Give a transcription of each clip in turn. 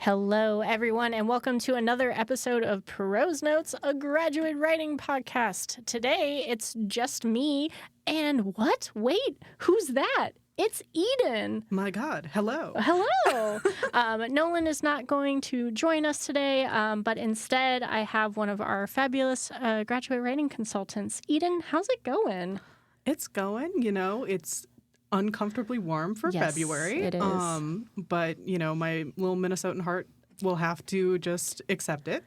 Hello, everyone, and welcome to another episode of Prose Notes, a graduate writing podcast. Today, it's just me, and what? Wait, who's that? It's Eden. My God, hello. Hello. Nolan is not going to join us today, but instead, I have one of our fabulous graduate writing consultants. Eden, how's it going? It's going, it's uncomfortably warm for February. It is. But, my little Minnesotan heart will have to just accept it.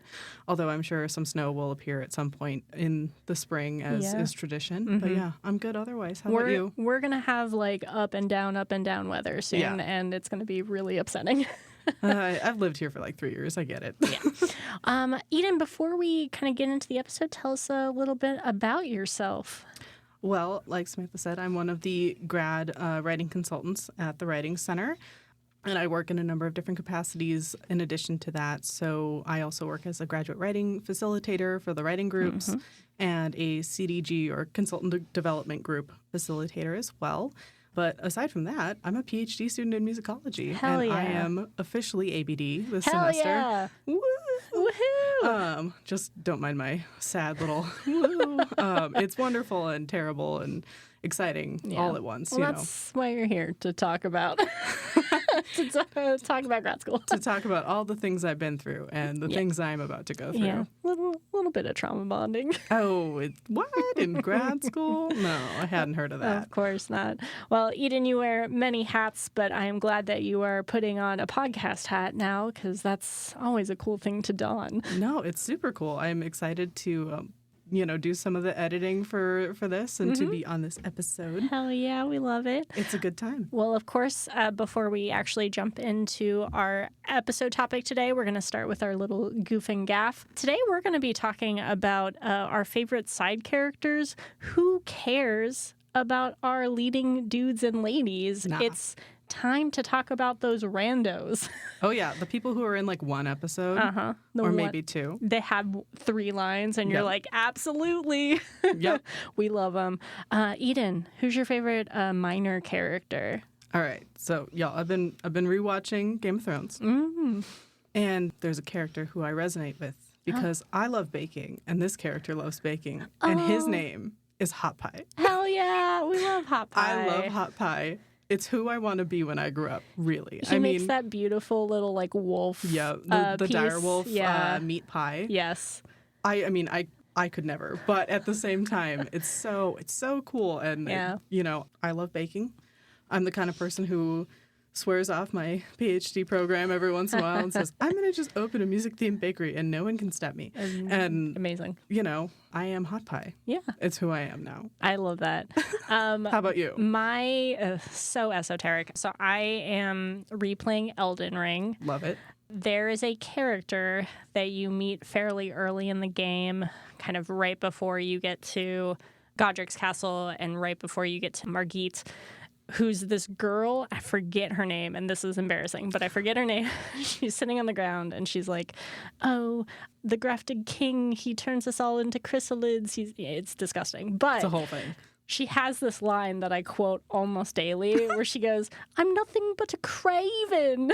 Although I'm sure some snow will appear at some point in the spring, as is tradition. Mm-hmm. But yeah, I'm good otherwise. How about you? We're going to have like up and down weather soon, and it's going to be really upsetting. I've lived here for like 3 years. I get it. Yeah. Eden, before we kind of get into the episode, tell us a little bit about yourself. Well, like Samantha said, I'm one of the grad writing consultants at the Writing Center, and I work in a number of different capacities in addition to that. So I also work as a graduate writing facilitator for the writing groups and a CDG or consultant development group facilitator as well. But aside from that, I'm a PhD student in musicology. Hell yeah. I am officially ABD this Hell semester. Yeah. Woo! Woohoo! Just don't mind my sad little woo. It's wonderful and terrible and exciting all at once. Well, that's why you're here, to talk about talk about grad school. To talk about all the things I've been through and the things I'm about to go through. Yeah, little bit of trauma bonding. Oh, what? In grad school? No, I hadn't heard of that. Of course not. Well, Eden, you wear many hats, but I am glad that you are putting on a podcast hat now, because that's always a cool thing to don. No, it's super cool. I'm excited to do some of the editing for this and to be on this episode. Hell yeah, we love it. It's a good time. Well, of course, before we actually jump into our episode topic today, we're going to start with our little goof and gaff. Today, we're going to be talking about our favorite side characters. Who cares about our leading dudes and ladies? Nah. It's time to talk about those randos. Oh, yeah. The people who are in like one episode or maybe two. They have 3 lines and you're like, absolutely. Yep. We love them. Eden, who's your favorite minor character? All right. So, y'all, I've been rewatching Game of Thrones. And there's a character who I resonate with because I love baking and this character loves baking. And his name is Hot Pie. Hell yeah. We love Hot Pie. I love Hot Pie. It's who I want to be when I grew up, really. He makes that beautiful little, like, wolf the piece. dire wolf meat pie. Yes. I could never. But at the same time, it's so cool. And, I love baking. I'm the kind of person who swears off my PhD program every once in a while and says, I'm going to just open a music-themed bakery and no one can stop me. And amazing. I am Hot Pie. Yeah. It's who I am now. I love that. How about you? So esoteric. So I am replaying Elden Ring. Love it. There is a character that you meet fairly early in the game, kind of right before you get to Godric's castle and right before you get to Margit, who's this girl. I forget her name, and this is embarrassing, but I forget her name. She's sitting on the ground, and she's like, oh, the grafted king, he turns us all into chrysalids. It's disgusting. But it's a whole thing. She has this line that I quote almost daily where she goes, I'm nothing but a craven.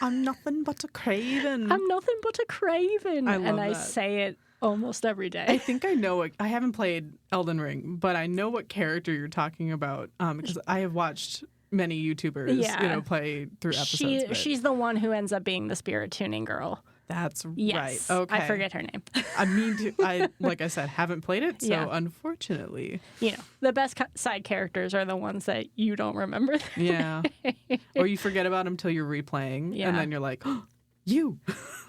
I'm nothing but a craven. I'm nothing but a craven. I love and that. I say it almost every day. I think I know I haven't played Elden Ring, but I know what character you're talking about because I have watched many YouTubers, play through episodes. She's the one who ends up being the spirit tuning girl. That's yes, right. Okay. I forget her name. Like I said, haven't played it, so unfortunately. The best side characters are the ones that you don't remember. Yeah. Or you forget about them till you're replaying, and then you're like, oh, you,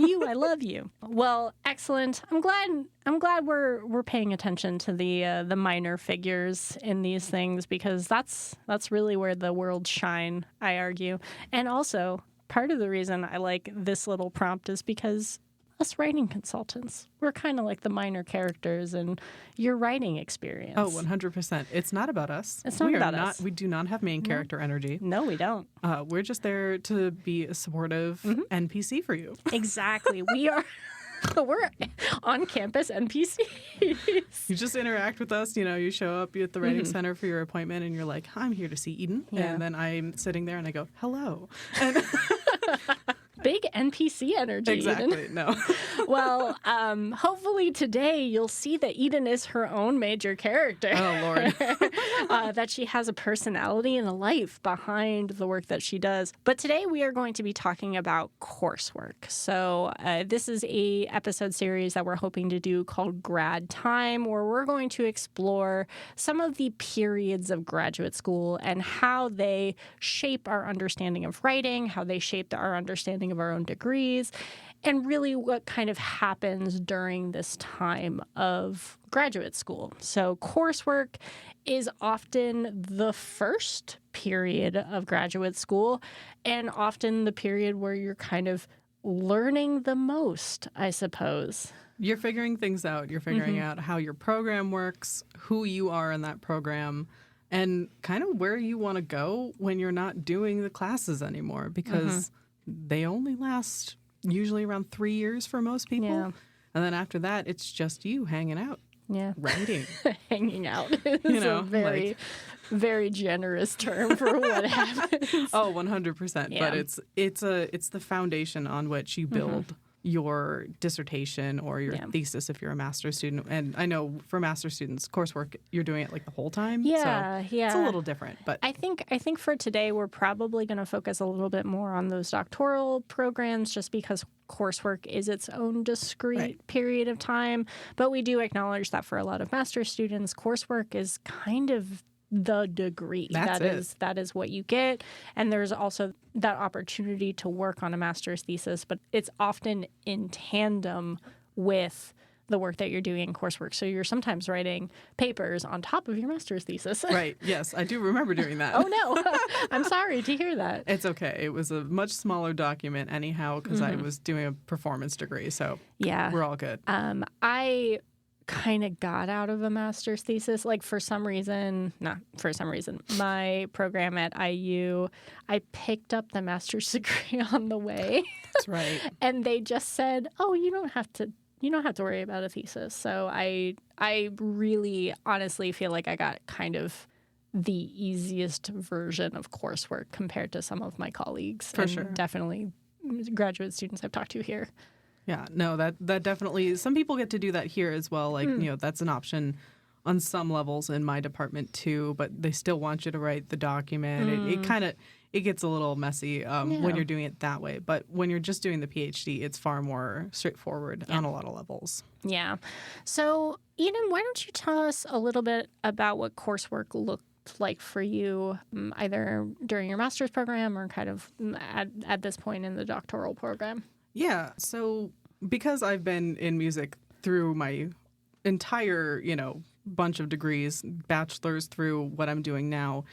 I love you. Well, excellent. I'm glad we're paying attention to the minor figures in these things, because that's really where the worlds shine, I argue. And also, part of the reason I like this little prompt is because us writing consultants, we're kind of like the minor characters in your writing experience. Oh, 100%. It's not about us. It's not about us. We do not have main character energy. No, we don't. We're just there to be a supportive NPC for you. Exactly. We're on campus NPCs. You just interact with us. You show up at the writing center for your appointment and you're like, I'm here to see Eden. Yeah. And then I'm sitting there and I go, hello. And Big NPC energy. Exactly. Eden. No. Well, hopefully today you'll see that Eden is her own major character. Oh, Lord. That she has a personality and a life behind the work that she does. But today we are going to be talking about coursework. So this is a episode series that we're hoping to do called Grad Time, where we're going to explore some of the periods of graduate school and how they shape our understanding of writing, how they shape our understanding of our own degrees, and really what kind of happens during this time of graduate school. So coursework is often the first period of graduate school and often the period where you're kind of learning the most, I suppose. You're figuring things out. You're figuring out how your program works, who you are in that program, and kind of where you want to go when you're not doing the classes anymore, because they only last usually around 3 years for most people. Yeah. And then after that, it's just you hanging out, writing. Hanging out is a very, very generous term for what happens. Oh, 100%. Yeah. But it's the foundation on which you build your dissertation or your thesis if you're a master's student. And I know for master's students, coursework, you're doing it like the whole time. Yeah, so it's a little different. But I think for today, we're probably going to focus a little bit more on those doctoral programs just because coursework is its own discrete period of time. But we do acknowledge that for a lot of master's students, coursework is kind of the degree. That is what you get. And there's also that opportunity to work on a master's thesis, but it's often in tandem with the work that you're doing in coursework. So you're sometimes writing papers on top of your master's thesis. Right. Yes, I do remember doing that. Oh, no. I'm sorry to hear that. It's okay. It was a much smaller document anyhow because I was doing a performance degree. So we're all good. I kind of got out of a master's thesis. Like my program at IU, I picked up the master's degree on the way. That's right. And they just said, "Oh, you don't have to worry about a thesis." So I really honestly feel like I got kind of the easiest version of coursework compared to some of my colleagues. For sure. Definitely graduate students I've talked to here. Yeah, no, that definitely, some people get to do that here as well. Like, that's an option on some levels in my department too, but they still want you to write the document. It gets a little messy when you're doing it that way. But when you're just doing the PhD, it's far more straightforward on a lot of levels. Yeah. So, Eden, why don't you tell us a little bit about what coursework looked like for you, either during your master's program or kind of at this point in the doctoral program? Yeah. So because I've been in music through my entire, bunch of degrees, bachelor's through what I'm doing now,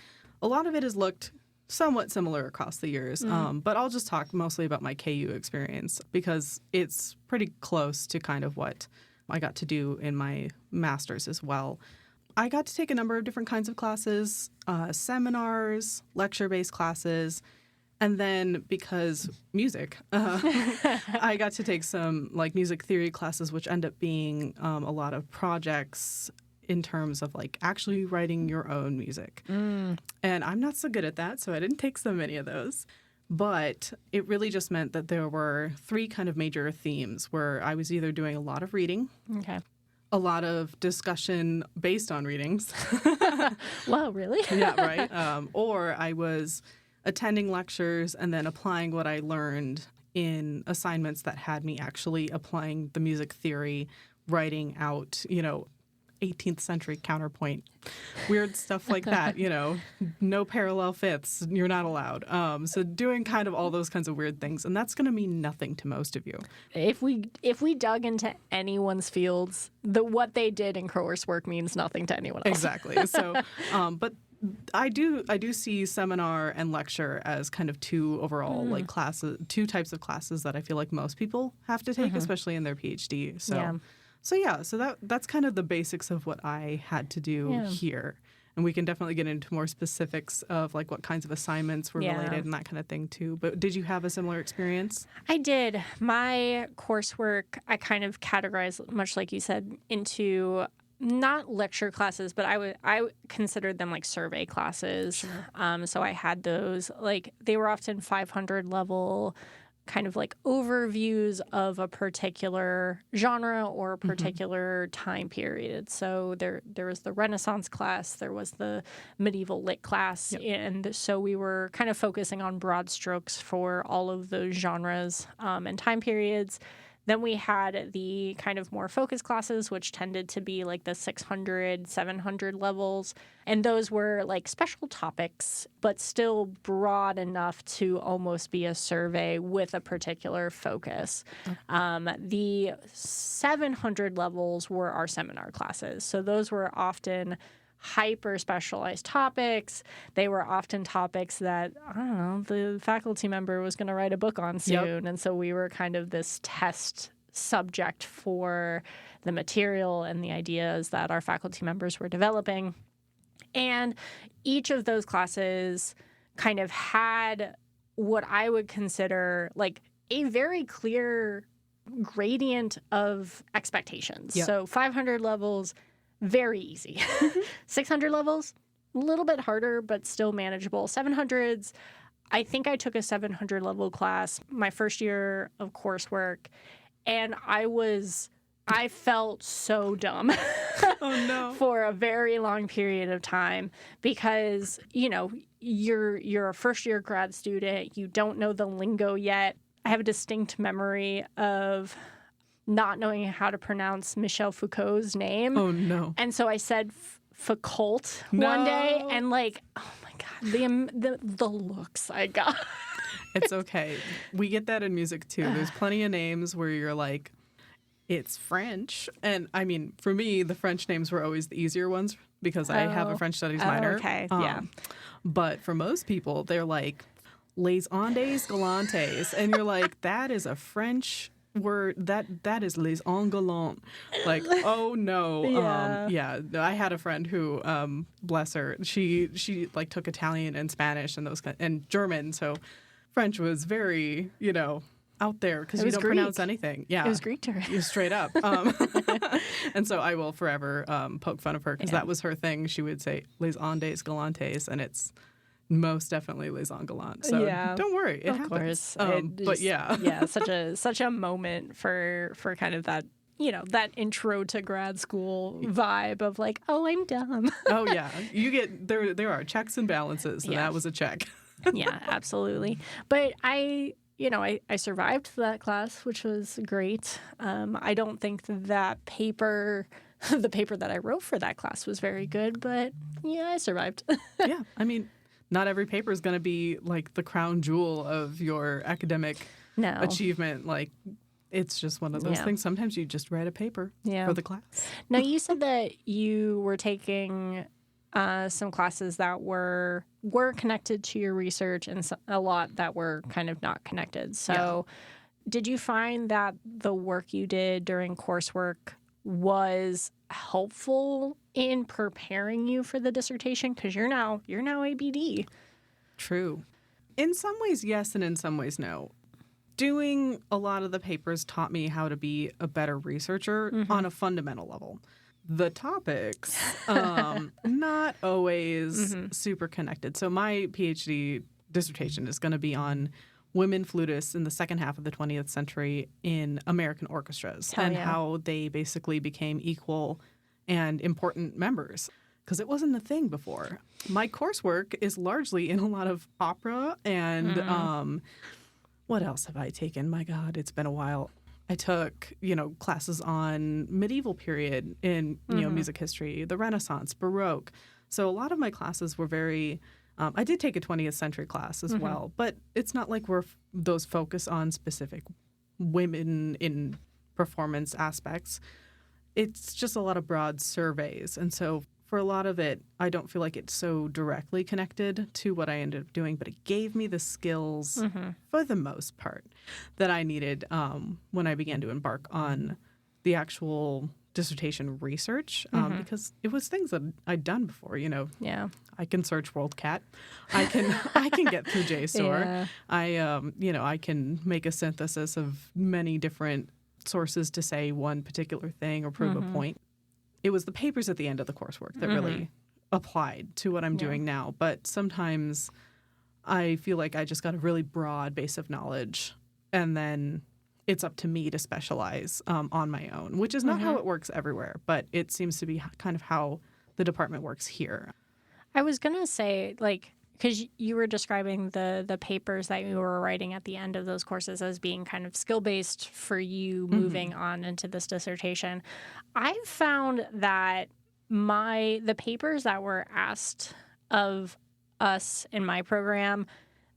a lot of it has looked somewhat similar across the years. But I'll just talk mostly about my KU experience because it's pretty close to kind of what I got to do in my master's as well. I got to take a number of different kinds of classes, seminars, lecture-based classes. And then because music, I got to take some music theory classes, which end up being a lot of projects in terms of actually writing your own music. And I'm not so good at that, so I didn't take so many of those. But it really just meant that there were 3 kind of major themes where I was either doing a lot of reading, a lot of discussion based on readings. Wow, really? Yeah, right. Or I was attending lectures and then applying what I learned in assignments that had me actually applying the music theory, writing out, 18th century counterpoint, weird stuff like that, no parallel fifths, you're not allowed. So doing kind of all those kinds of weird things, and that's going to mean nothing to most of you. If we dug into anyone's fields, what they did in coursework means nothing to anyone else. Exactly. So, but I do see seminar and lecture as kind of 2 overall classes, 2 types of classes that I feel like most people have to take, especially in their PhD. So that's kind of the basics of what I had to do here. And we can definitely get into more specifics of what kinds of assignments were related and that kind of thing too. But did you have a similar experience? I did. My coursework, I kind of categorized, much like you said, into not lecture classes, but I considered them survey classes. Sure. So I had those, they were often 500 level kind of like overviews of a particular genre or a particular time period. So there was the Renaissance class, there was the medieval lit class, and so we were kind of focusing on broad strokes for all of those genres and time periods. Then we had the kind of more focused classes, which tended to be like the 600, 700 levels. And those were like special topics, but still broad enough to almost be a survey with a particular focus. The 700 levels were our seminar classes. So those were often hyper specialized topics. They were often topics that, I don't know, the faculty member was going to write a book on soon. And so we were kind of this test subject for the material and the ideas that our faculty members were developing. And each of those classes kind of had what I would consider like a very clear gradient of expectations. So 500 levels, very easy. 600 levels, a little bit harder, but still manageable. 700s, I think I took a 700 level class my first year of coursework, and I felt so dumb for a very long period of time because, you know, you're a first year grad student, you don't know the lingo yet. I have a distinct memory of not knowing how to pronounce Michel Foucault's name. Oh, no. And so I said Foucault one day, and like, oh my God, the looks I got. It's okay. We get that in music too. There's plenty of names where you're like, it's French. And I mean, for me, the French names were always the easier ones because I have a French studies minor. Okay, But for most people, they're like, les Andes galantes. And you're like, that is a French word, that is les Angolants. Like, oh no. I had a friend who, bless her, she like took Italian and Spanish and and German, so French was very, you know, out there because you don't pronounce anything. Yeah, it was Greek to her. Straight up. And so I will forever poke fun of her because that was her thing. She would say les Andes galantes, and it's most definitely les Angolants. So don't worry, it happens. But such a moment for kind of that, you know, that intro to grad school vibe of like, oh, I'm dumb. Oh yeah, you get there are checks and balances, and that was a check. Yeah, absolutely. But I survived that class, which was great. I don't think that paper, the paper that I wrote for that class was very good, but yeah, I survived. Yeah, I mean, not every paper is going to be like the crown jewel of your academic achievement. Like, it's just one of those things. Sometimes you just write a paper for the class. Now, you said that you were taking some classes that were connected to your research and a lot that were kind of not connected. So did you find that the work you did during coursework was helpful in preparing you for the dissertation? Because you're now ABD. True. In some ways, yes, and in some ways, no. Doing a lot of the papers taught me how to be a better researcher on a fundamental level. The topics, not always super connected. So my PhD dissertation is going to be on women flutists in the second half of the 20th century in American orchestras how they basically became equal and important members, because it wasn't a thing before. My coursework is largely in a lot of opera and what else have I taken? My God, it's been a while. I took, classes on medieval period in, music history, the Renaissance, Baroque. So a lot of my classes were very, I did take a 20th century class as well, but it's not like those focus on specific women in performance aspects. It's just a lot of broad surveys. And so for a lot of it, I don't feel like it's so directly connected to what I ended up doing, but it gave me the skills, for the most part, that I needed when I began to embark on the actual dissertation research, because it was things that I'd done before. Yeah, I can search WorldCat, I can get through JSTOR, I can make a synthesis of many different sources to say one particular thing or prove a point. It was the papers at the end of the coursework that really applied to what I'm doing now. But sometimes I feel like I just got a really broad base of knowledge and then it's up to me to specialize on my own, which is not how it works everywhere, but it seems to be kind of how the department works here. I was going to say, like, because you were describing the papers that you were writing at the end of those courses as being kind of skill-based for you moving on into this dissertation. I've found that the papers that were asked of us in my program,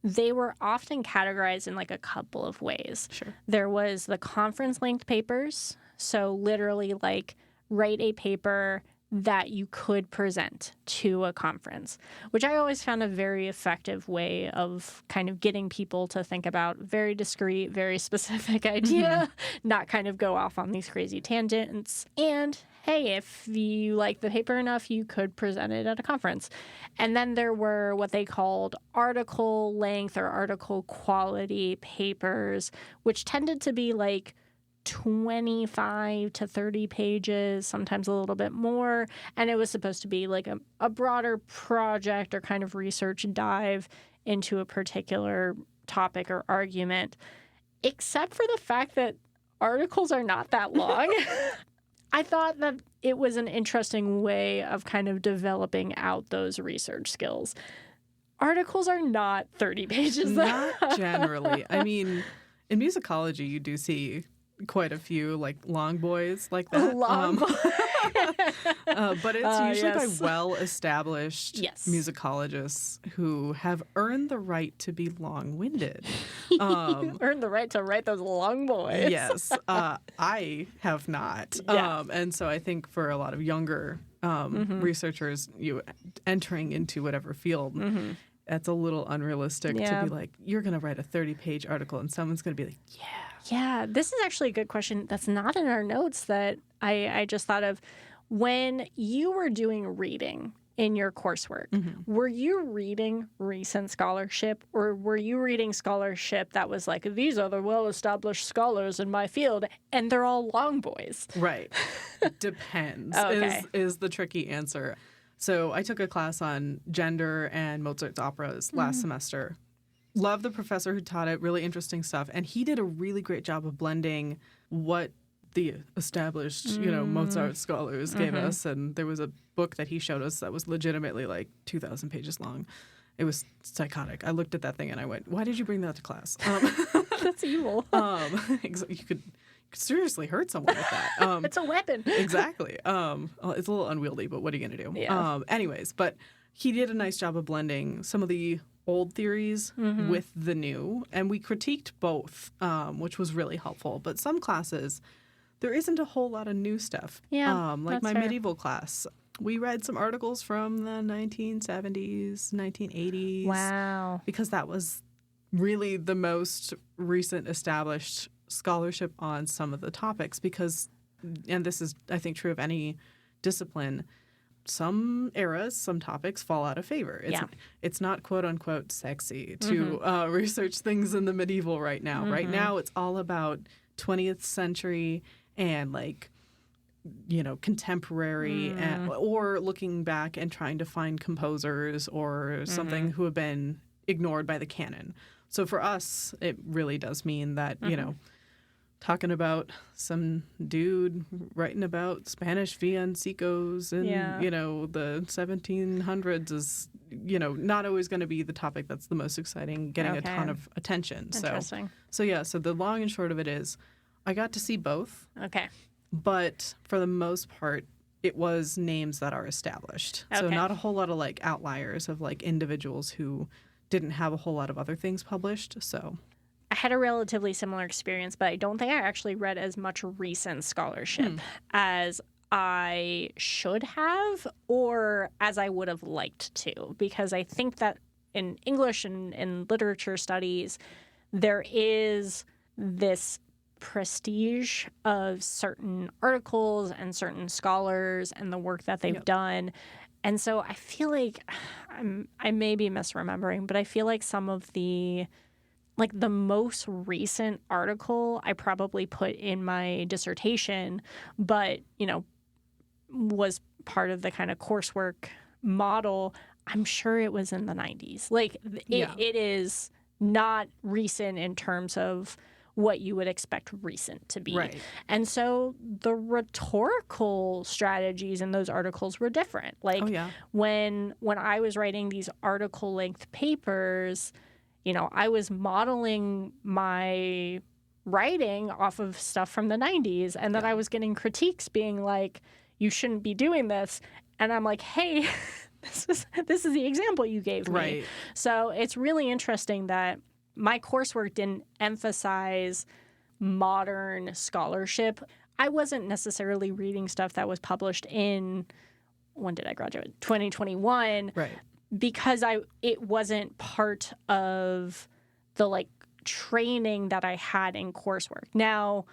they were often categorized in like a couple of ways. Sure. There was the conference-length papers, so literally like write a paper that you could present to a conference, which I always found a very effective way of kind of getting people to think about very discrete, very specific idea, not kind of go off on these crazy tangents. And hey, if you like the paper enough, you could present it at a conference. And then there were what they called article length or article quality papers, which tended to be like 25 to 30 pages, sometimes a little bit more. And it was supposed to be like a broader project or kind of research dive into a particular topic or argument, except for the fact that articles are not that long. I thought that it was an interesting way of kind of developing out those research skills. Articles are not 30 pages. Not generally. I mean, in musicology, you do see quite a few like long boys like that. But it's usually by well-established musicologists who have earned the right to be long-winded. Earned the right to write those long boys. Yes, I have not. And so I think for a lot of younger researchers, you entering into whatever field, that's a little unrealistic to be like, you're going to write a 30-page article and someone's going to be like, Yeah, this is actually a good question that's not in our notes that I just thought of. When you were doing reading in your coursework, were you reading recent scholarship or were you reading scholarship that was like, these are the well-established scholars in my field and they're all long boys? Right. Depends is the tricky answer. So I took a class on gender and Mozart's operas last semester. Love the professor who taught it, really interesting stuff. And he did a really great job of blending what the established, Mozart scholars gave us. And there was a book that he showed us that was legitimately like 2,000 pages long. It was psychotic. I looked at that thing and I went, why did you bring that to class? That's evil. You could seriously hurt someone with that. It's a weapon. Exactly. It's a little unwieldy, but what are you going to do? Yeah. Anyways, but he did a nice job of blending some of the old theories with the new, and we critiqued both, which was really helpful. But some classes, there isn't a whole lot of new stuff. Yeah, like my fair. medieval class. We read some articles from the 1970s, 1980s. Wow. Because that was really the most recent established scholarship on some of the topics because, and this is, I think, true of any discipline, some eras, some topics fall out of favor. It's not quote unquote sexy to research things in the medieval right now. Right now, it's all about 20th century and like, contemporary or looking back and trying to find composers or something who have been ignored by the canon. So for us, it really does mean that, talking about some dude writing about Spanish villancicos in, the 1700s is, not always going to be the topic that's the most exciting, getting a ton of attention. Interesting. So the long and short of it is I got to see both. Okay. But for the most part, it was names that are established. So not a whole lot of like outliers of like individuals who didn't have a whole lot of other things published. So I had a relatively similar experience, but I don't think I actually read as much recent scholarship as I should have or as I would have liked to, because I think that in English and in literature studies, there is this prestige of certain articles and certain scholars and the work that they've done. And so I feel like I may be misremembering, but I feel like some of the most recent article I probably put in my dissertation, but, was part of the kind of coursework model. I'm sure it was in the 90s. It is not recent in terms of what you would expect recent to be. Right. And so the rhetorical strategies in those articles were different. Like when I was writing these article length papers, you know, I was modeling my writing off of stuff from the 90s, and then I was getting critiques being like, you shouldn't be doing this. And I'm like, hey, this is the example you gave me. Right. So it's really interesting that my coursework didn't emphasize modern scholarship. I wasn't necessarily reading stuff that was published in, when did I graduate? 2021. Right. Because it wasn't part of the like training that I had in coursework. Now,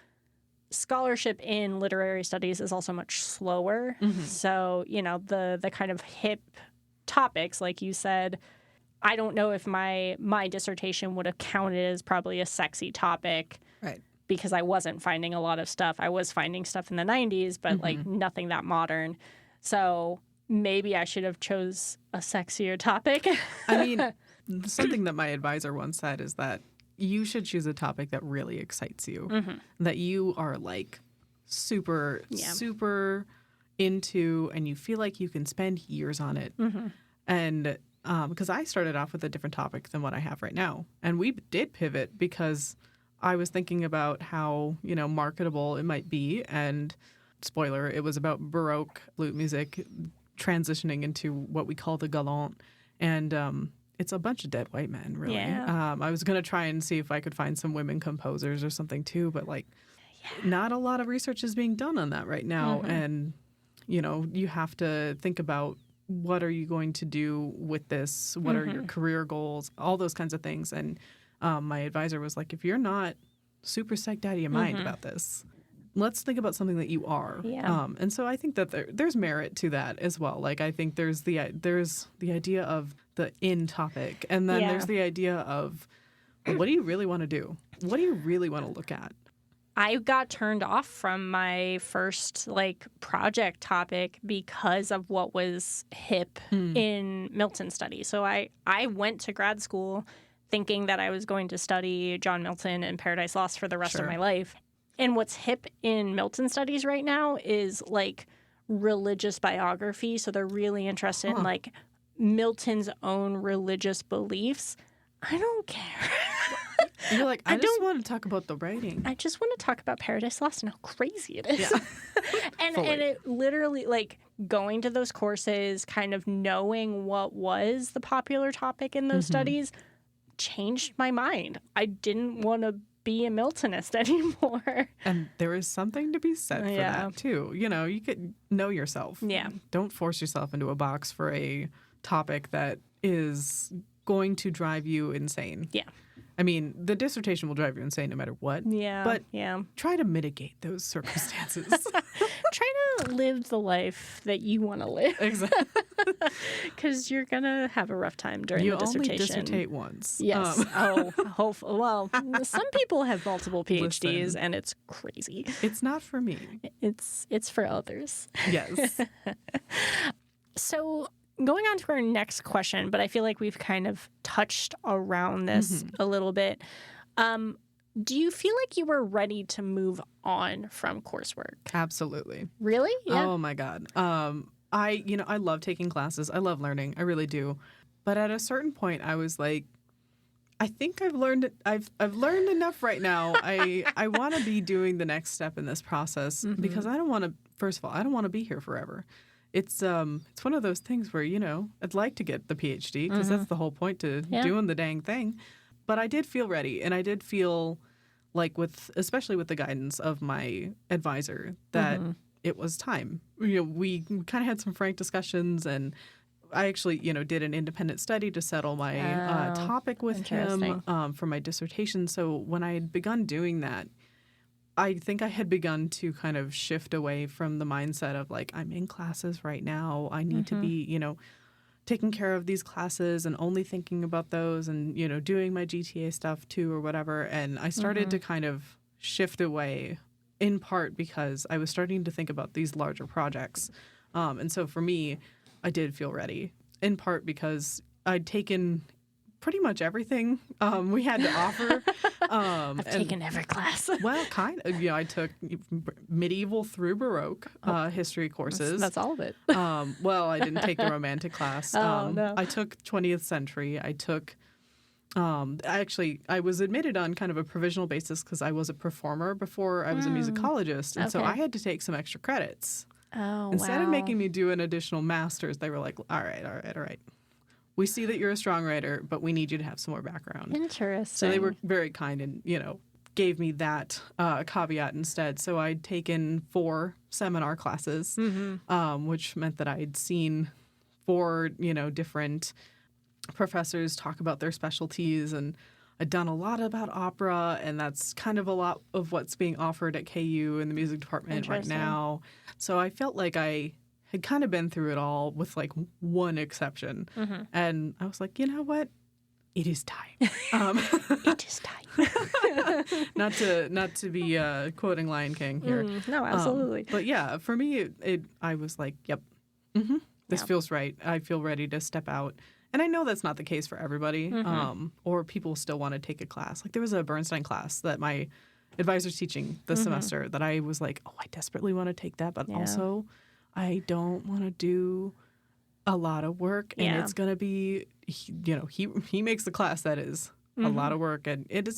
scholarship in literary studies is also much slower. So, you know, the kind of hip topics, like you said, I don't know if my dissertation would have counted as probably a sexy topic. Right. Because I wasn't finding a lot of stuff. I was finding stuff in the 90s, but like nothing that modern. So maybe I should have chose a sexier topic. I mean, something that my advisor once said is that you should choose a topic that really excites you, that you are like super into, and you feel like you can spend years on it. And because I started off with a different topic than what I have right now. And we did pivot because I was thinking about how, you know, marketable it might be. And spoiler, it was about Baroque flute music transitioning into what we call the galant. And it's a bunch of dead white men, really. Yeah. I was going to try and see if I could find some women composers or something too, but like not a lot of research is being done on that right now. And, you know, you have to think about what are you going to do with this? What are your career goals? All those kinds of things. And my advisor was like, if you're not super psyched out of your mind about this, let's think about something that you are. Yeah. And so I think that there's merit to that as well. Like I think there's the idea of the in topic, and then there's the idea of what do you really want to do? What do you really want to look at? I got turned off from my first like project topic because of what was hip in Milton studies. So I went to grad school thinking that I was going to study John Milton and Paradise Lost for the rest of my life. And what's hip in Milton studies right now is like religious biography. So they're really interested in like Milton's own religious beliefs. I don't care. You're like, I just want to talk about the writing. I just want to talk about Paradise Lost and how crazy it is. Yeah. and it literally, like, going to those courses, kind of knowing what was the popular topic in those studies, changed my mind. I didn't want to be a Miltonist anymore. And there is something to be said for that, too. You know, you could know yourself. Yeah. Don't force yourself into a box for a topic that is going to drive you insane. Yeah. I mean, the dissertation will drive you insane no matter what. Yeah. But yeah. Try to mitigate those circumstances. Try to live the life that you want to live. Exactly. Because you're going to have a rough time during the dissertation. You only dissertate once. Yes. Well, some people have multiple PhDs, and it's crazy. It's not for me. It's for others. Yes. So going on to our next question, but I feel like we've kind of touched around this a little bit. Do you feel like you were ready to move on from coursework? Absolutely. Really? Yeah. Oh my God. I love taking classes. I love learning. I really do. But at a certain point, I was like, I think I've learned enough right now. I want to be doing the next step in this process because I don't want to. First of all, I don't want to be here forever. It's one of those things where, you know, I'd like to get the PhD because that's the whole point to doing the dang thing. But I did feel ready, and I did feel like especially with the guidance of my advisor that it was time. You know, we kind of had some frank discussions, and I actually, you know, did an independent study to settle my topic with him for my dissertation. So when I had begun doing that, I think I had begun to kind of shift away from the mindset of like, I'm in classes right now. I need to be, you know, taking care of these classes and only thinking about those and, you know, doing my GTA stuff too or whatever. And I started to kind of shift away in part because I was starting to think about these larger projects. And so for me, I did feel ready in part because I'd taken pretty much everything we had to offer. I've taken every class. Well, kind of. I took medieval through Baroque history courses. That's all of it. Well, I didn't take the Romantic class. No. I took 20th century. I took... I was admitted on kind of a provisional basis because I was a performer before I was a musicologist. And so I had to take some extra credits. Oh, Instead of wow. making me do an additional master's, they were like, all right. We see that you're a strong writer, but we need you to have some more background. Interesting. So they were very kind and, gave me that caveat instead. So I'd taken 4 seminar classes, which meant that I'd seen 4, different professors talk about their specialties, and I'd done a lot about opera, and that's kind of a lot of what's being offered at KU in the music department right now. So I felt like I had kind of been through it all with like one exception. And I was like, you know what? It is time. It is time. not to be quoting Lion King here. No, absolutely. But yeah, for me, I was like, yep, this feels right. I feel ready to step out. And I know that's not the case for everybody, or people still want to take a class. Like there was a Bernstein class that my advisor's teaching this semester that I was like, oh, I desperately want to take that, but also I don't want to do a lot of work, and it's going to be, he makes the class that is a lot of work, and it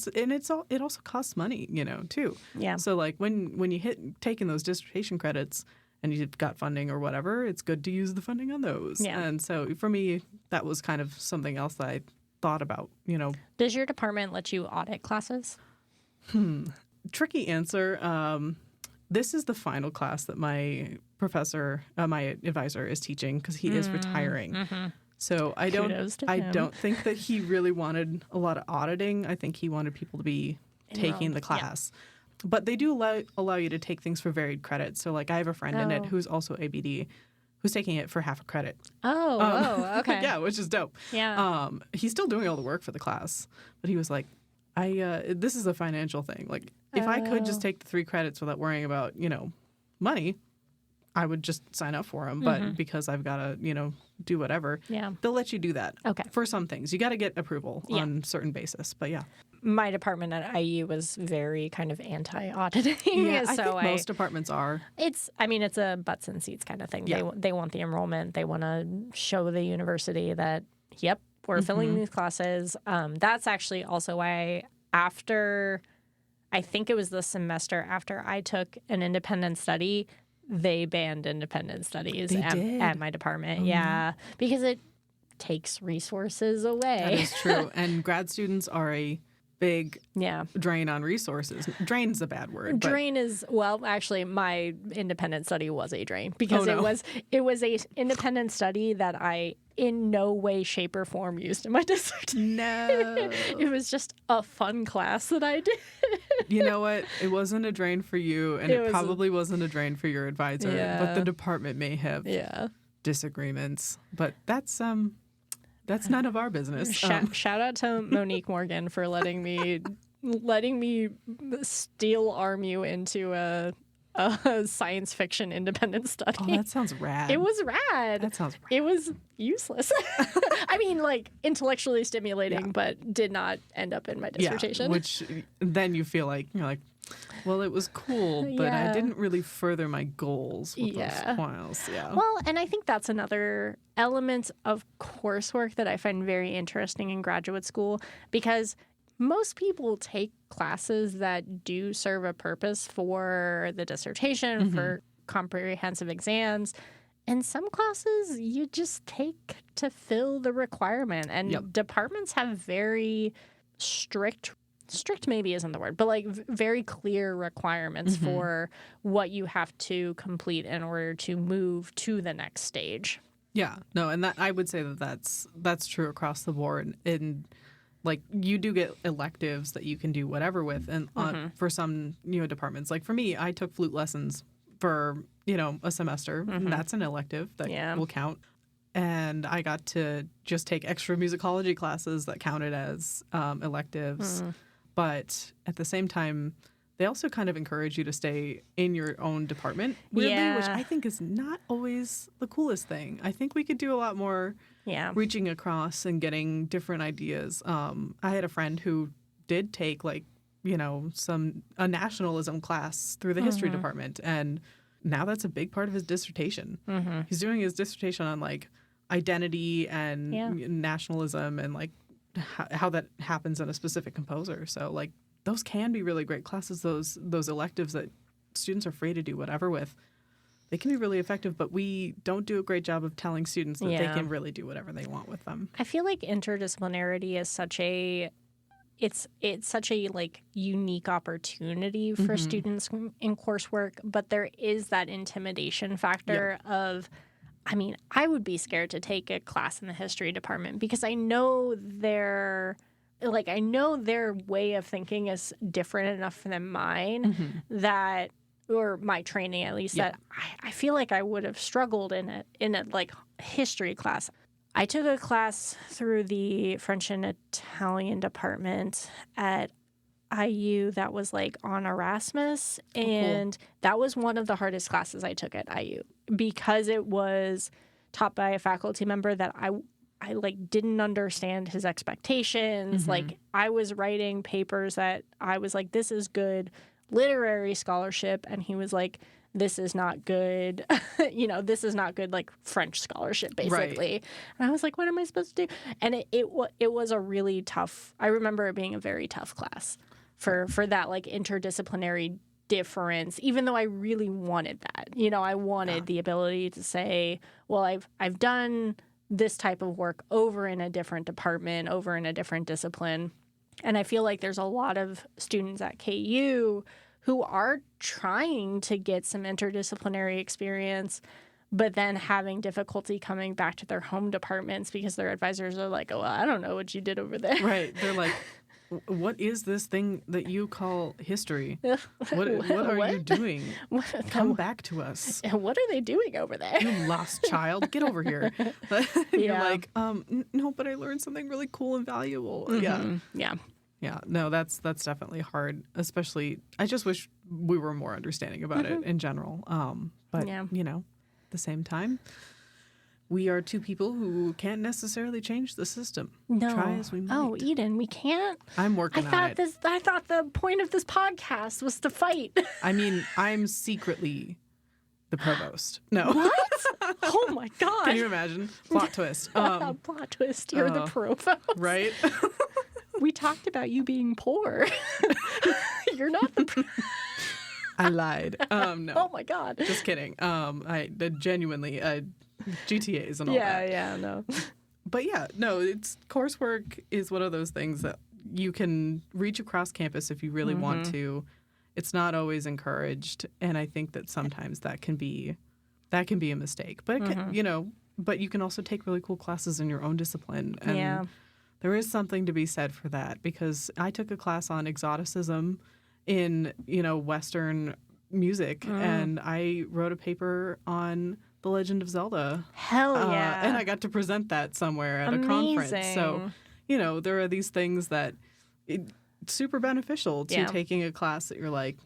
also costs money, too. Yeah. So like when you hit taking those dissertation credits and you've got funding or whatever, it's good to use the funding on those. Yeah. And so for me, that was kind of something else that I thought about, Does your department let you audit classes? Tricky answer. This is the final class that my professor, my advisor is teaching because he is retiring. So I don't think that he really wanted a lot of auditing. I think he wanted people to be taking the class. Yeah. But they do allow you to take things for varied credits. So, like, I have a friend in it who's also ABD who's taking it for half a credit. Okay. Yeah, which is dope. Yeah. He's still doing all the work for the class. But he was like, this is a financial thing. Like, if I could just take the 3 credits without worrying about, money, I would just sign up for them. But because I've got to, do whatever, they'll let you do that. Okay. For some things. You got to get approval on certain basis. But yeah. My department at IU was very kind of anti-auditing. Yeah, I think most departments are. It's a butts and seats kind of thing. Yeah. They want the enrollment. They want to show the university that, yep, we're filling these classes. That's actually also why I think it was the semester after I took an independent study, they banned independent studies at my department. Yeah, because it takes resources away. That is true. And grad students are a big drain on resources. Drain's a bad word. Drain is, well, actually, my independent study was a drain because it was a independent study that I in no way, shape, or form used in my dissertation. No. It was just a fun class that I did. You know what? It wasn't a drain for you, and it probably wasn't a drain for your advisor, but the department may have disagreements. But that's none of our business. Shout out to Monique Morgan for letting me steel arm you into a science fiction independent study. Oh, that sounds rad. It was rad. That sounds rad. It was useless. I mean, like, intellectually stimulating, but did not end up in my dissertation. Yeah, which then you're like, well, it was cool, but I didn't really further my goals with those files. Yeah. Well, and I think that's another element of coursework that I find very interesting in graduate school, because most people take classes that do serve a purpose for the dissertation, for comprehensive exams. And some classes you just take to fill the requirement. And departments have very strict maybe isn't the word, but like very clear requirements for what you have to complete in order to move to the next stage. Yeah, no, and that I would say that's true across the board. And like you do get electives that you can do whatever with, and for some departments, like for me, I took flute lessons for a semester. And that's an elective that will count. And I got to just take extra musicology classes that counted as electives. But at the same time, they also kind of encourage you to stay in your own department, weirdly, which I think is not always the coolest thing. I think we could do a lot more Yeah. reaching across and getting different ideas. I had a friend who did take a nationalism class through the history department, and now that's a big part of his dissertation. He's doing his dissertation on like identity and nationalism and like how that happens in a specific composer. So like those can be really great classes. Those electives that students are free to do whatever with, they can be really effective, but we don't do a great job of telling students that they can really do whatever they want with them. I feel like interdisciplinarity is such a such a like unique opportunity for students in coursework, but there is that intimidation factor of, I mean, I would be scared to take a class in the history department because I know their way of thinking is different enough than mine that, or my training at least, that I feel like I would have struggled in a like history class. I took a class through the French and Italian department at IU that was like on Erasmus, and that was one of the hardest classes I took at IU because it was taught by a faculty member that I like didn't understand his expectations. Like I was writing papers that I was like, this is good literary scholarship, and he was like, this is not good, this is not good, like French scholarship, basically. Right. And I was like, what am I supposed to do? And it was a really tough, I remember it being a very tough class for that like interdisciplinary difference, even though I really wanted that. I wanted the ability to say, well, I've done this type of work over in a different department, over in a different discipline. And I feel like there's a lot of students at KU who are trying to get some interdisciplinary experience, but then having difficulty coming back to their home departments because their advisors are like, oh, well, I don't know what you did over there. Right. They're like, what is this thing that you call history? What are you doing? Come back to us. What are they doing over there? You lost child. Get over here. You're like, no, but I learned something really cool and valuable. Yeah, no, that's definitely hard. Especially, I just wish we were more understanding about it in general. But at the same time, we are two people who can't necessarily change the system. No. Try as we might. Oh, Eden, we can't. I'm working on it. I thought the point of this podcast was to fight. I mean, I'm secretly the provost. No. What? Oh my God. Can you imagine? Plot twist. Plot twist. You're the provost. Right? We talked about you being poor. You're not the I lied. No. Oh my God. Just kidding. I genuinely GTAs and all that. Yeah, no. But it's coursework is one of those things that you can reach across campus if you really want to. It's not always encouraged, and I think that sometimes that can be a mistake. But but you can also take really cool classes in your own discipline. And there is something to be said for that, because I took a class on exoticism in, Western music, and I wrote a paper on The Legend of Zelda. Hell yeah. And I got to present that somewhere at a conference. So, there are these things that it's super beneficial to taking a class that you're like,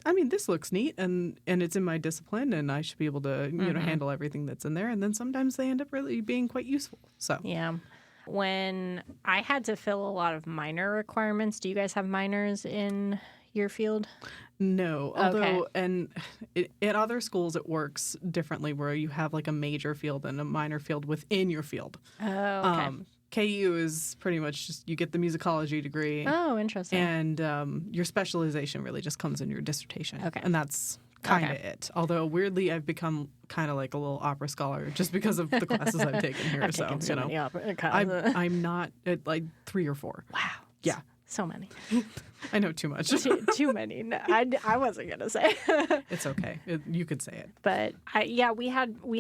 I mean, this looks neat, and it's in my discipline, and I should be able to, handle everything that's in there. And then sometimes they end up really being quite useful. So yeah. When I had to fill a lot of minor requirements, do you guys have minors in your field? No, although at other schools it works differently, where you have like a major field and a minor field within your field. Oh, okay. KU is pretty much just you get the musicology degree. Oh, interesting. And your specialization really just comes in your dissertation. Okay. And that's kind of it. Although weirdly, I've become kind of like a little opera scholar just because of the classes I've taken here. I've taken so many opera I'm not at like 3 or 4. Wow. Yeah. So many. I know too much. Too many. No, I wasn't going to say. It's okay. You could say it. But we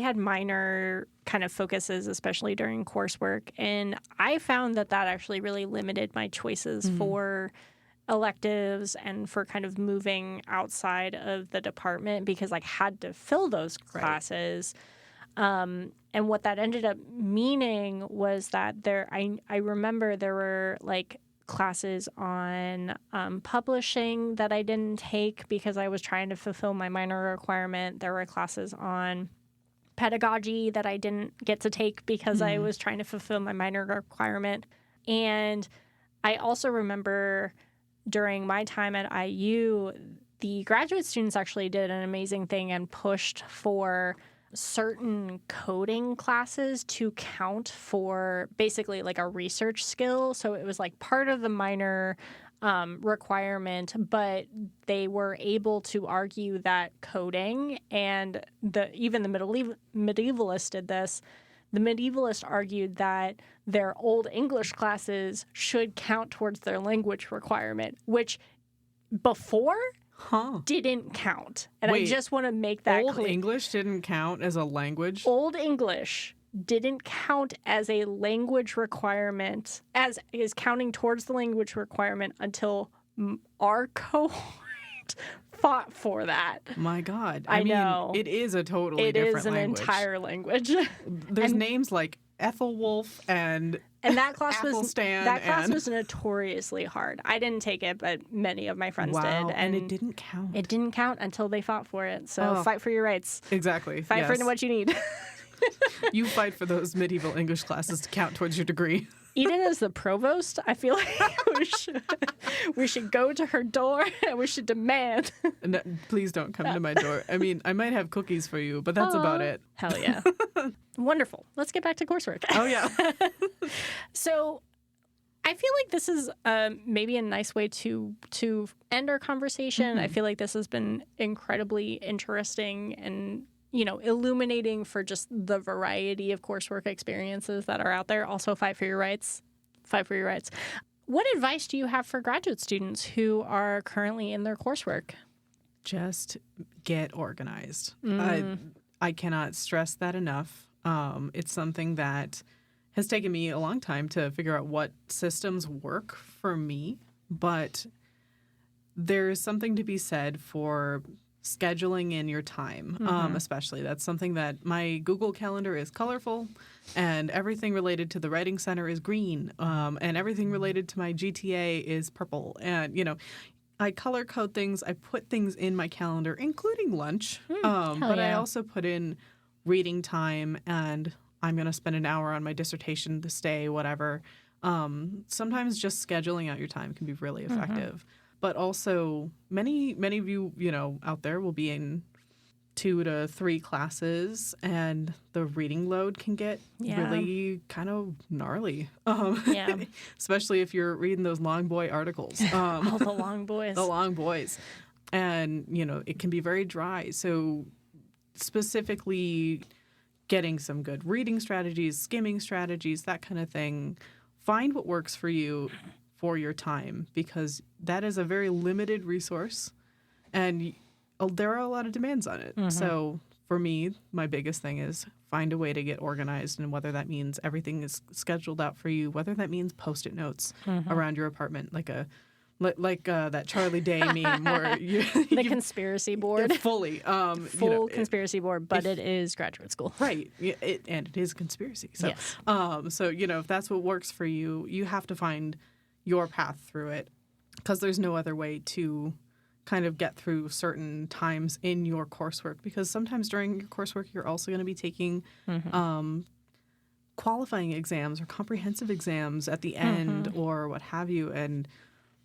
had minor kind of focuses, especially during coursework. And I found that actually really limited my choices for electives and for kind of moving outside of the department, because I had to fill those classes. Right. And what that ended up meaning was that I remember there were like classes on publishing that I didn't take because I was trying to fulfill my minor requirement. There were classes on pedagogy that I didn't get to take because I was trying to fulfill my minor requirement. And I also remember during my time at IU, the graduate students actually did an amazing thing and pushed for certain coding classes to count for basically like a research skill. So it was like part of the minor requirement, but they were able to argue that coding, and even the medievalists did this. The medievalists argued that their Old English classes should count towards their language requirement, which before didn't count. And Wait, I just want to make that Old clear. English didn't count as a language? Old English didn't count as a language requirement, as is counting towards the language requirement until our cohort fought for that. My God. I mean, know. it is a totally It different is an language. entire language. There's names like Ethelwolf and that class Athelstan was notoriously hard. I didn't take it, but many of my friends wow, did. and it didn't count. It didn't count until they fought for it. So fight for your rights. Exactly. Fight for what you need. You fight for those medieval English classes to count towards your degree. Eden is the provost. I feel like we should go to her door and we should demand. No, please don't come to my door. I mean, I might have cookies for you, but that's about it. Hell yeah. Wonderful. Let's get back to coursework. Oh, yeah. So I feel like this is maybe a nice way to end our conversation. I feel like this has been incredibly interesting and illuminating for just the variety of coursework experiences that are out there. Also, fight for your rights. Fight for your rights. What advice do you have for graduate students who are currently in their coursework? Just get organized. I cannot stress that enough. It's something that has taken me a long time to figure out what systems work for me, but there's something to be said for scheduling in your time, especially. That's something that my Google Calendar is colorful, and everything related to the Writing Center is green, and everything related to my GTA is purple. And, I color code things. I put things in my calendar, including lunch, but I also put in reading time, and I'm going to spend an hour on my dissertation this day, whatever. Sometimes just scheduling out your time can be really effective. But also, many of you, out there will be in 2 to 3 classes, and the reading load can get really kind of gnarly. Especially if you're reading those long boy articles. The long boys. The long boys. And, it can be very dry. So specifically getting some good reading strategies, skimming strategies, that kind of thing. Find what works for you for your time, because that is a very limited resource, and there are a lot of demands on it. So for me, my biggest thing is find a way to get organized, and whether that means everything is scheduled out for you, whether that means Post-it notes around your apartment, like that Charlie Day meme where the conspiracy board. Fully. Full conspiracy board, but it is graduate school. Right. And it is a conspiracy. So, yes. If that's what works for you, you have to find your path through it, because there's no other way to kind of get through certain times in your coursework, because sometimes during your coursework you're also going to be taking qualifying exams or comprehensive exams at the end or what have you. And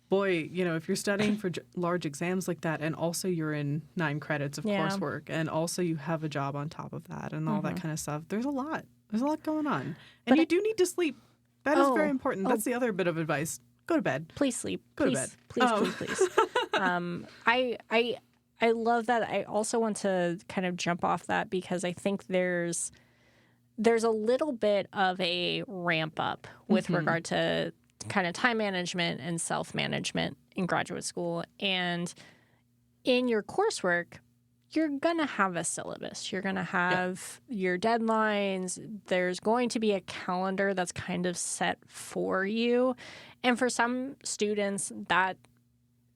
boy, if you're studying for large exams like that, and also you're in 9 credits of coursework, and also you have a job on top of that and all that kind of stuff, there's a lot going on. And you do need to sleep. That is very important. That's the other bit of advice. Go to bed. Please sleep. Go to bed. Please. I love that. I also want to kind of jump off that, because I think there's a little bit of a ramp up with regard to kind of time management and self-management in graduate school. And in your coursework, you're going to have a syllabus. You're going to have your deadlines. There's going to be a calendar that's kind of set for you. And for some students, that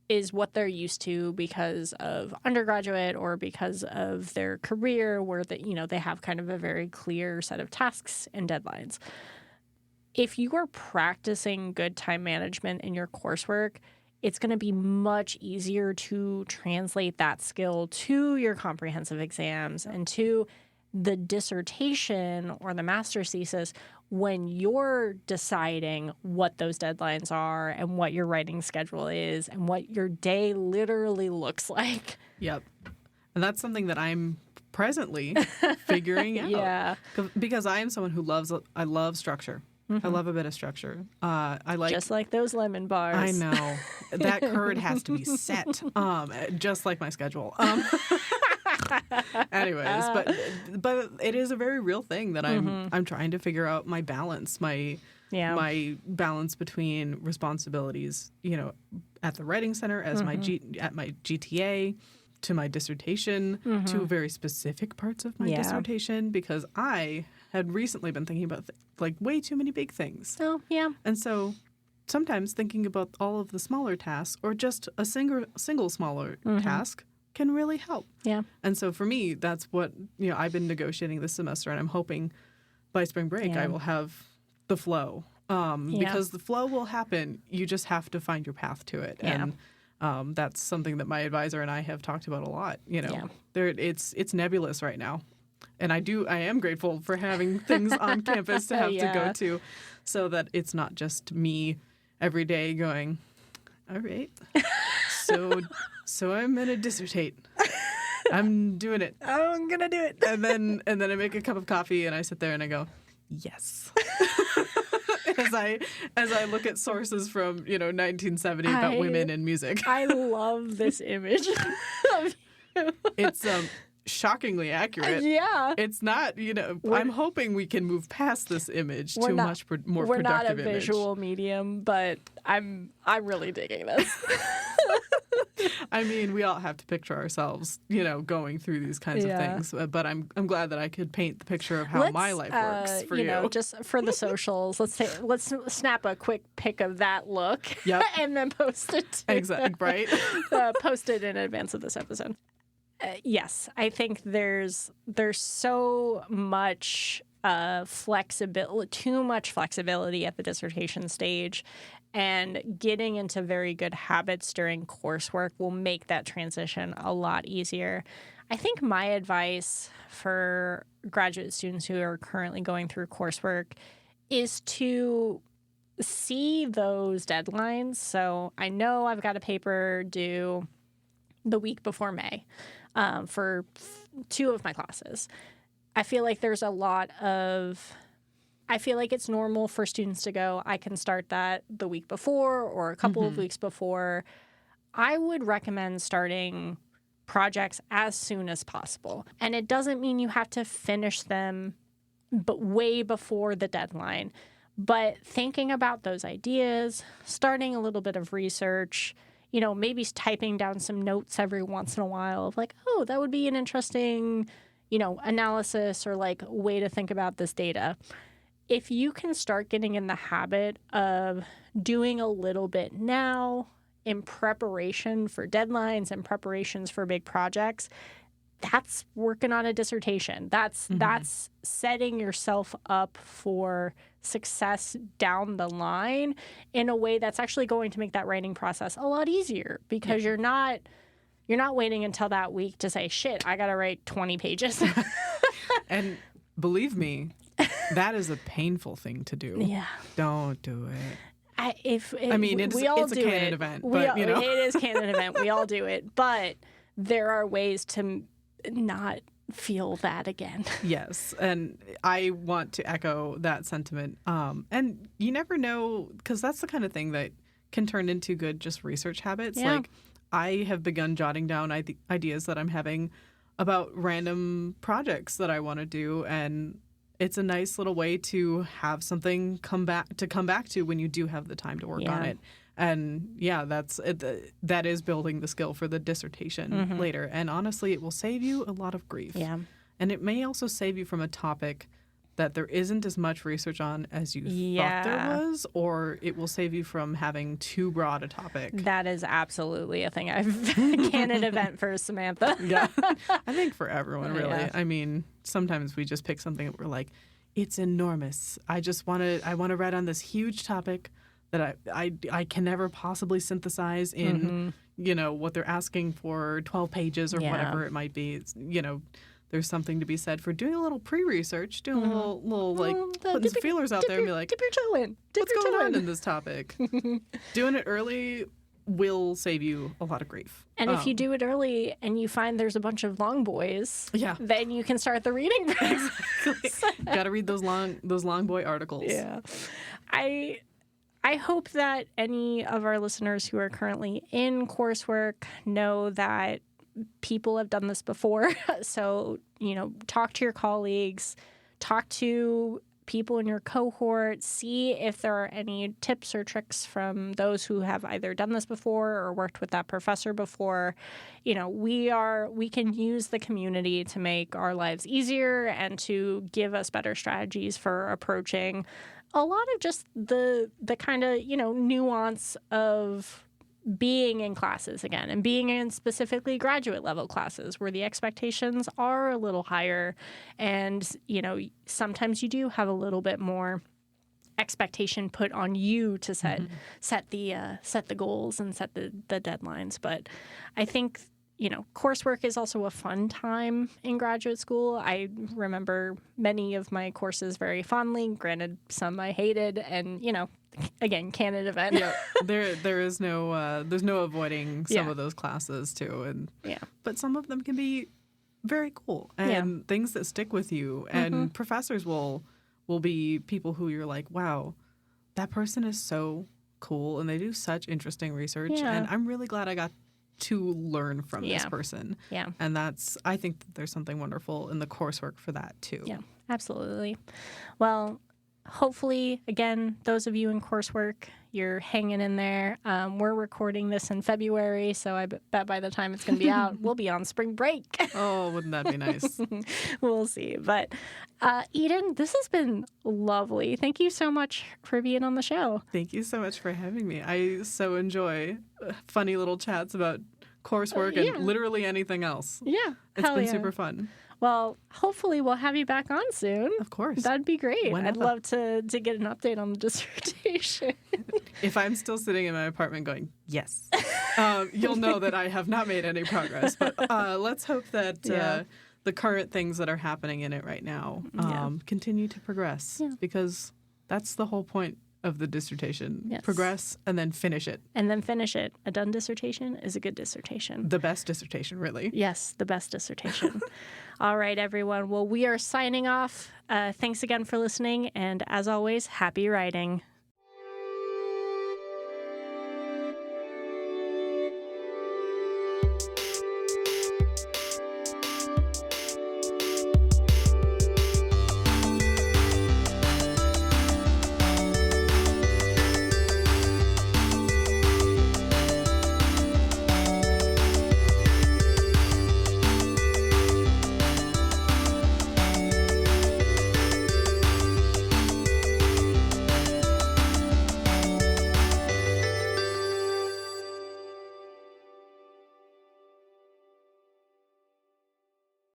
is what they're used to because of undergraduate or because of their career, where they have kind of a very clear set of tasks and deadlines. If you are practicing good time management in your coursework, it's going to be much easier to translate that skill to your comprehensive exams and to the dissertation or the master's thesis, when you're deciding what those deadlines are and what your writing schedule is and what your day literally looks like. Yep. And that's something that I'm presently figuring out. Yeah. Because I am someone who I love structure. I love a bit of structure. I like just like those lemon bars. I know. That curd has to be set, just like my schedule. Anyways, but it is a very real thing that I'm trying to figure out my balance, my balance between responsibilities, at the writing center as at my GTA, to my dissertation, to very specific parts of my dissertation, because I had recently been thinking about way too many big things. Oh, yeah. And so sometimes thinking about all of the smaller tasks or just a single smaller task can really help. Yeah. And so for me, that's what, I've been negotiating this semester, and I'm hoping by spring break I will have the flow. Because the flow will happen. You just have to find your path to it. Yeah. And that's something that my advisor and I have talked about a lot. It's nebulous right now. And I am grateful for having things on campus to have to go to, so that it's not just me every day going, all right, so I'm going to dissertate. I'm doing it. I'm going to do it. And then I make a cup of coffee and I sit there and I go, yes. as I look at sources from 1970 about women and music. I love this image of you. It's shockingly accurate. Yeah. It's not, I'm hoping we can move past this image to a much more we're productive not a image. visual medium, but I'm really digging this. I mean, we all have to picture ourselves, going through these kinds of things. But I'm glad that I could paint the picture of how my life works for you. Just for the socials, let's snap a quick pic of that look, and then post it. Exactly, right? Post it in advance of this episode. Yes, I think there's so much flexibility, too much flexibility at the dissertation stage, and getting into very good habits during coursework will make that transition a lot easier. I think my advice for graduate students who are currently going through coursework is to see those deadlines. So I know I've got a paper due the week before May. For 2 of my classes. I feel like there's a lot of... I feel like it's normal for students to go, I can start that the week before or a couple of weeks before. I would recommend starting projects as soon as possible. And it doesn't mean you have to finish them but way before the deadline. But thinking about those ideas, starting a little bit of research... maybe typing down some notes every once in a while of oh, that would be an interesting, analysis or way to think about this data. If you can start getting in the habit of doing a little bit now in preparation for deadlines and preparations for big projects, that's working on a dissertation. That's setting yourself up for success down the line in a way that's actually going to make that writing process a lot easier, because you're not waiting until that week to say, shit, I got to write 20 pages. And believe me, that is a painful thing to do. Yeah. Don't do it. It's a canon event. But, it is a canon event. We all do it. But there are ways to not feel that again. Yes. And I want to echo that sentiment. And you never know, because that's the kind of thing that can turn into good just research habits. Yeah. I have begun jotting down ideas that I'm having about random projects that I want to do, and it's a nice little way to have something come back to when you do have the time to work on it. And that is building the skill for the dissertation later. And honestly, it will save you a lot of grief. Yeah. And it may also save you from a topic that there isn't as much research on as you thought there was, or it will save you from having too broad a topic. That is absolutely a thing. Canon event for Samantha. Yeah. I think for everyone, really. Yeah. I mean, sometimes we just pick something that we're like, it's enormous. I want to write on this huge topic that I can never possibly synthesize in, what they're asking for 12 pages or whatever it might be. It's, there's something to be said for doing a little pre-research, doing a little like putting some feelers out there and be like, dip your toe in. What's going on in this topic? Doing it early will save you a lot of grief. And if you do it early and you find there's a bunch of long boys, then you can start the reading process. Got to read those long boy articles. Yeah. I hope that any of our listeners who are currently in coursework know that people have done this before. So, talk to your colleagues, talk to people in your cohort, see if there are any tips or tricks from those who have either done this before or worked with that professor before. We can use the community to make our lives easier and to give us better strategies for approaching a lot of just the kind of, nuance of being in classes again, and being in specifically graduate level classes where the expectations are a little higher, and sometimes you do have a little bit more expectation put on you to set the goals and set the deadlines. But I think coursework is also a fun time in graduate school. I remember many of my courses very fondly. Granted, some I hated, and again, canon event. Yeah, there's no avoiding some of those classes too, and but some of them can be very cool and things that stick with you. And professors will be people who you're like, wow, that person is so cool, and they do such interesting research, and I'm really glad I got to learn from this person. Yeah, and I think that there's something wonderful in the coursework for that too. Yeah, absolutely. Well, hopefully, again, those of you in coursework, you're hanging in there. We're recording this in February, so I bet by the time it's going to be out, we'll be on spring break. Oh, wouldn't that be nice? We'll see. But Eden, this has been lovely. Thank you so much for being on the show. Thank you so much for having me. I so enjoy funny little chats about coursework and literally anything else. Yeah. It's been super fun. Well, hopefully we'll have you back on soon. Of course. That'd be great. I'd love to get an update on the dissertation. If I'm still sitting in my apartment going, yes, you'll know that I have not made any progress. But let's hope that the current things that are happening in it right now continue to progress, because that's the whole point of the dissertation. Yes. Progress and then finish it. A done dissertation is a good dissertation. The best dissertation, really. Yes, the best dissertation. All right, everyone. Well, we are signing off. Thanks again for listening. And as always, happy writing.